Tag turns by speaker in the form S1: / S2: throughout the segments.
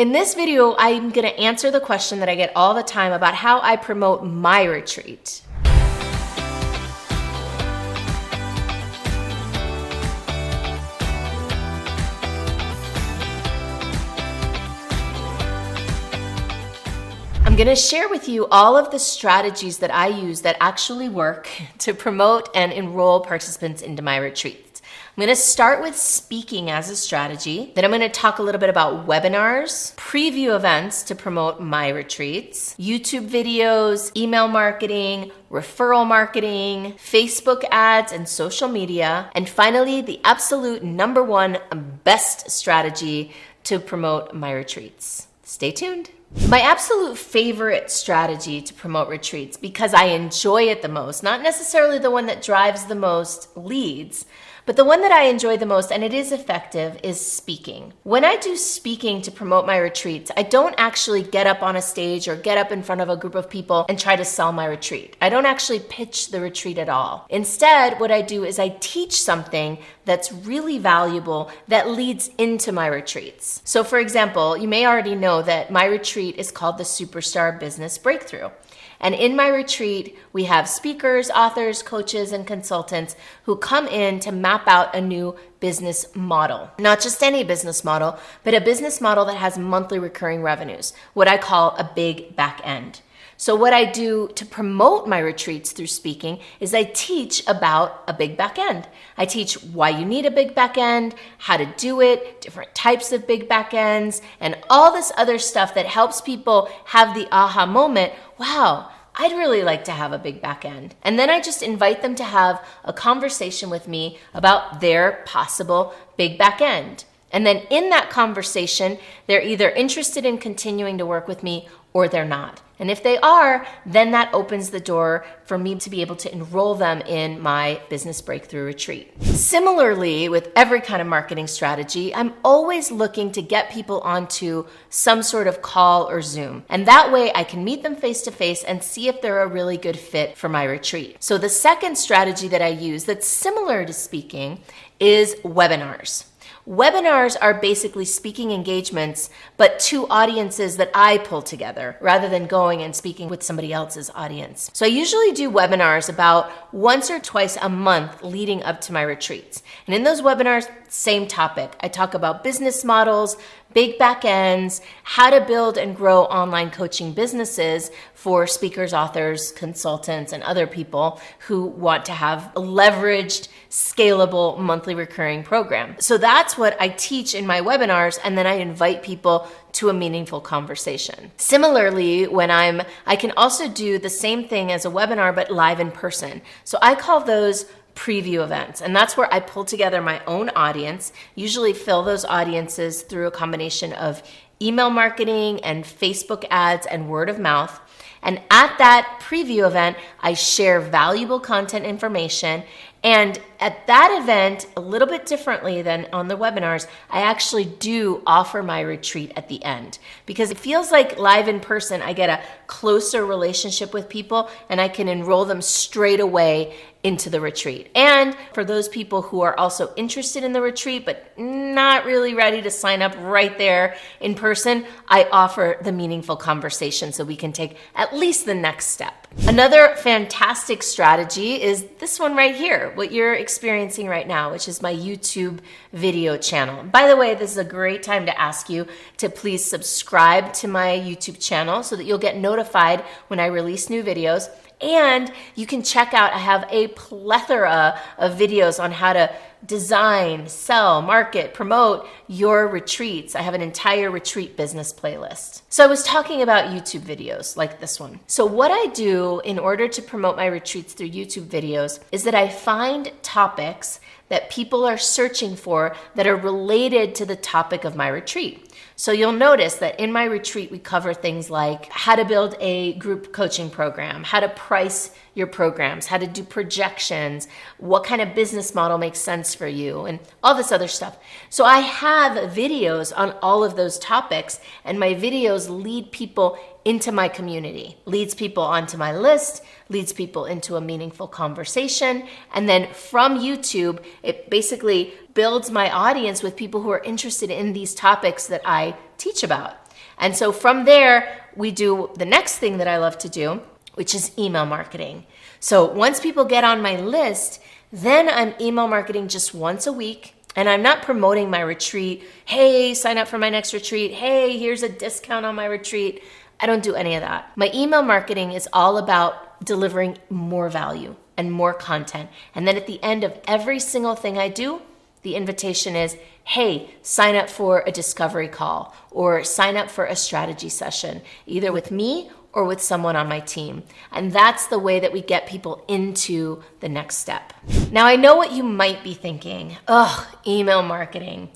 S1: In this video, I'm going to answer the question that I get all the time about how I promote my retreat. I'm going to share with you all of the strategies that I use that actually work to promote and enroll participants into my retreats. I'm going to start with speaking as a strategy. Then I'm going to talk a little bit about webinars, preview events to promote my retreats, YouTube videos, email marketing, referral marketing, Facebook ads, and social media. And finally, the absolute number one best strategy to promote my retreats. Stay tuned. My absolute favorite strategy to promote retreats, because I enjoy it the most, not necessarily the one that drives the most leads, but the one that I enjoy the most, and it is effective, is speaking. When I do speaking to promote my retreats, I don't actually get up on a stage or get up in front of a group of people and try to sell my retreat. I don't actually pitch the retreat at all. Instead, what I do is I teach something that's really valuable that leads into my retreats. So for example, you may already know that my retreat is called the Superstar Business Breakthrough. And in my retreat, we have speakers, authors, coaches, and consultants who come in to map out a new business model. Not just any business model, but a business model that has monthly recurring revenues, what I call a big back end. So what I do to promote my retreats through speaking is I teach about a big back end. I teach why you need a big back end, how to do it, different types of big back ends, and all this other stuff that helps people have the aha moment. Wow, I'd really like to have a big back end. And then I just invite them to have a conversation with me about their possible big back end. And then in that conversation, they're either interested in continuing to work with me or they're not. And if they are, then that opens the door for me to be able to enroll them in my business breakthrough retreat. Similarly, with every kind of marketing strategy, I'm always looking to get people onto some sort of call or Zoom. And that way I can meet them face to face and see if they're a really good fit for my retreat. So the second strategy that I use that's similar to speaking is webinars. Webinars are basically speaking engagements, but to audiences that I pull together rather than going and speaking with somebody else's audience. So I usually do webinars about once or twice a month leading up to my retreats. And in those webinars, same topic. I talk about business models, big back ends, how to build and grow online coaching businesses for speakers, authors, consultants, and other people who want to have a leveraged, scalable, monthly recurring program. So that's what I teach in my webinars, and then I invite people to a meaningful conversation. Similarly, I can also do the same thing as a webinar, but live in person. So I call those preview events. And that's where I pull together my own audience, usually fill those audiences through a combination of email marketing and Facebook ads and word of mouth. And at that preview event, I share valuable content information. And at that event, a little bit differently than on the webinars, I actually do offer my retreat at the end, because it feels like live in person, I get a closer relationship with people and I can enroll them straight away into the retreat. And for those people who are also interested in the retreat but not really ready to sign up right there in person, I offer the meaningful conversation so we can take at least the next step. Another fantastic strategy is this one right here, what you're experiencing right now, which is my YouTube video channel. By the way, this is a great time to ask you to please subscribe to my YouTube channel so that you'll get notified when I release new videos. And you can check out, I have a plethora of videos on how to design, sell, market, promote your retreats. I have an entire retreat business playlist. So I was talking about YouTube videos like this one. So what I do in order to promote my retreats through YouTube videos is that I find topics that people are searching for that are related to the topic of my retreat. So you'll notice that in my retreat, we cover things like how to build a group coaching program, how to price your programs, how to do projections, what kind of business model makes sense for you, and all this other stuff. So I have videos on all of those topics, and my videos lead people into my community, leads people onto my list, leads people into a meaningful conversation. And then from YouTube, it basically builds my audience with people who are interested in these topics that I teach about. And so from there, we do the next thing that I love to do, which is email marketing. So once people get on my list, then I'm email marketing just once a week. And I'm not promoting my retreat. Hey, sign up for my next retreat. Hey, here's a discount on my retreat. I don't do any of that. My email marketing is all about delivering more value and more content. And then at the end of every single thing I do, the invitation is, hey, sign up for a discovery call or sign up for a strategy session, either with me or with someone on my team. And that's the way that we get people into the next step. Now, I know what you might be thinking. Ugh, email marketing.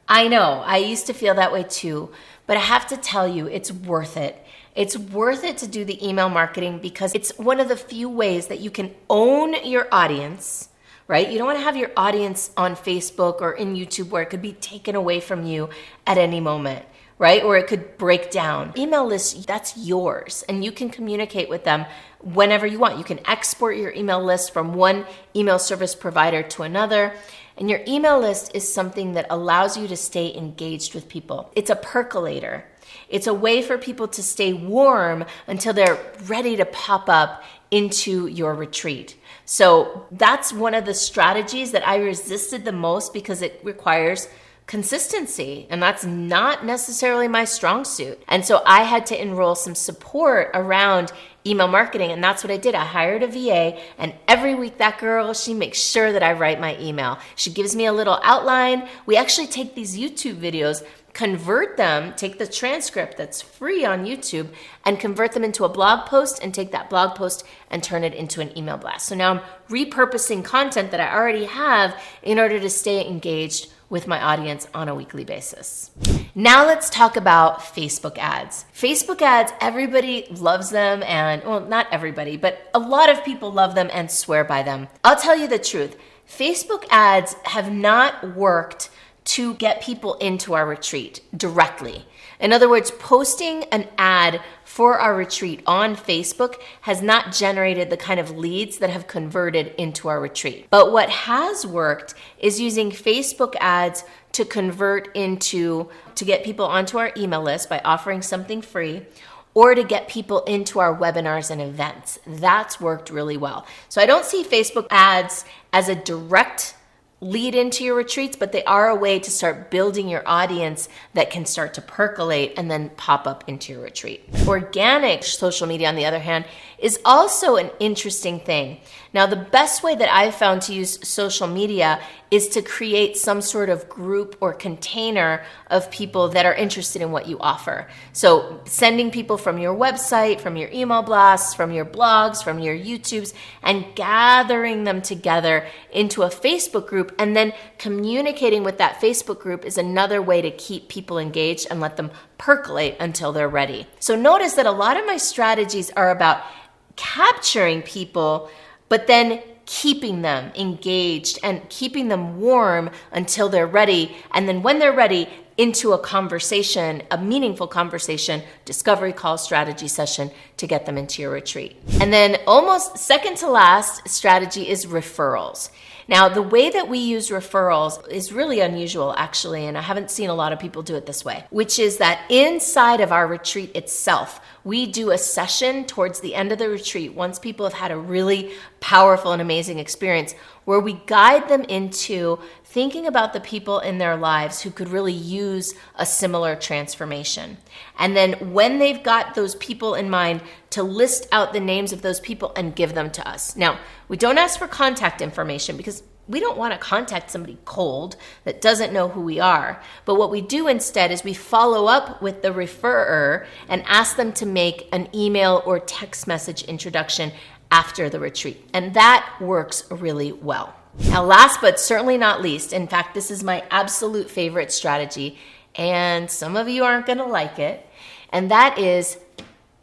S1: I know, I used to feel that way too, but I have to tell you, it's worth it. It's worth it to do the email marketing because it's one of the few ways that you can own your audience, right? You don't want to have your audience on Facebook or in YouTube where it could be taken away from you at any moment, right? Or it could break down. Email list, that's yours, and you can communicate with them whenever you want. You can export your email list from one email service provider to another. And your email list is something that allows you to stay engaged with people. It's a percolator. It's a way for people to stay warm until they're ready to pop up into your retreat. So that's one of the strategies that I resisted the most because it requires consistency, and that's not necessarily my strong suit. And so I had to enroll some support around email marketing, and that's what I did. I hired a VA, and every week that girl, she makes sure that I write my email. She gives me a little outline. We actually take these YouTube videos, convert them, take the transcript that's free on YouTube, and convert them into a blog post, and take that blog post and turn it into an email blast. So now I'm repurposing content that I already have in order to stay engaged with my audience on a weekly basis. Now let's talk about Facebook ads. Facebook ads, everybody loves them, and well, not everybody, but a lot of people love them and swear by them. I'll tell you the truth. Facebook ads have not worked to get people into our retreat directly. In other words, posting an ad for our retreat on Facebook has not generated the kind of leads that have converted into our retreat. But what has worked is using Facebook ads to to get people onto our email list by offering something free, or to get people into our webinars and events. That's worked really well. So I don't see Facebook ads as a direct lead into your retreats, but they are a way to start building your audience that can start to percolate and then pop up into your retreat. Organic social media, on the other hand, is also an interesting thing. Now, the best way that I've found to use social media is to create some sort of group or container of people that are interested in what you offer. So sending people from your website, from your email blasts, from your blogs, from your YouTubes, and gathering them together into a Facebook group, and then communicating with that Facebook group is another way to keep people engaged and let them percolate until they're ready. So notice that a lot of my strategies are about capturing people, but then keeping them engaged and keeping them warm until they're ready. And then when they're ready, into a conversation, a meaningful conversation, discovery call, strategy session to get them into your retreat. And then almost second to last strategy is referrals. Now, the way that we use referrals is really unusual, actually, and I haven't seen a lot of people do it this way, which is that inside of our retreat itself, we do a session towards the end of the retreat, once people have had a really powerful and amazing experience, where we guide them into thinking about the people in their lives who could really use a similar transformation. And then when they've got those people in mind, to list out the names of those people and give them to us. Now, we don't ask for contact information because we don't want to contact somebody cold that doesn't know who we are. But what we do instead is we follow up with the referrer and ask them to make an email or text message introduction after the retreat. And that works really well. Now, last but certainly not least, in fact, this is my absolute favorite strategy, and some of you aren't going to like it, and that is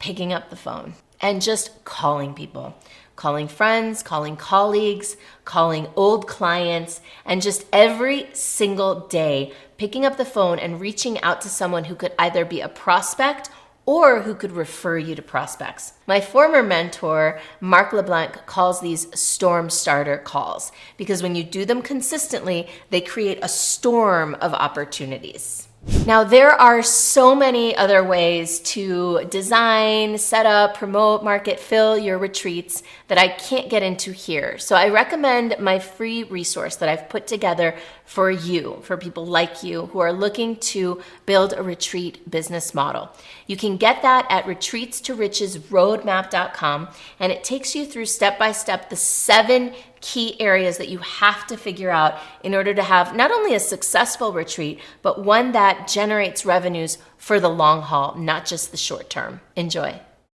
S1: picking up the phone and just calling people. Calling friends, calling colleagues, calling old clients, and just every single day picking up the phone and reaching out to someone who could either be a prospect or who could refer you to prospects. My former mentor, Mark LeBlanc, calls these storm starter calls because when you do them consistently, they create a storm of opportunities. Now, there are so many other ways to design, set up, promote, market, fill your retreats that I can't get into here. So I recommend my free resource that I've put together for you, for people like you who are looking to build a retreat business model. You can get that at retreatstorichesroadmap.com, and it takes you through step by step the 7 key areas that you have to figure out in order to have not only a successful retreat, but one that generates revenues for the long haul, not just the short term. Enjoy.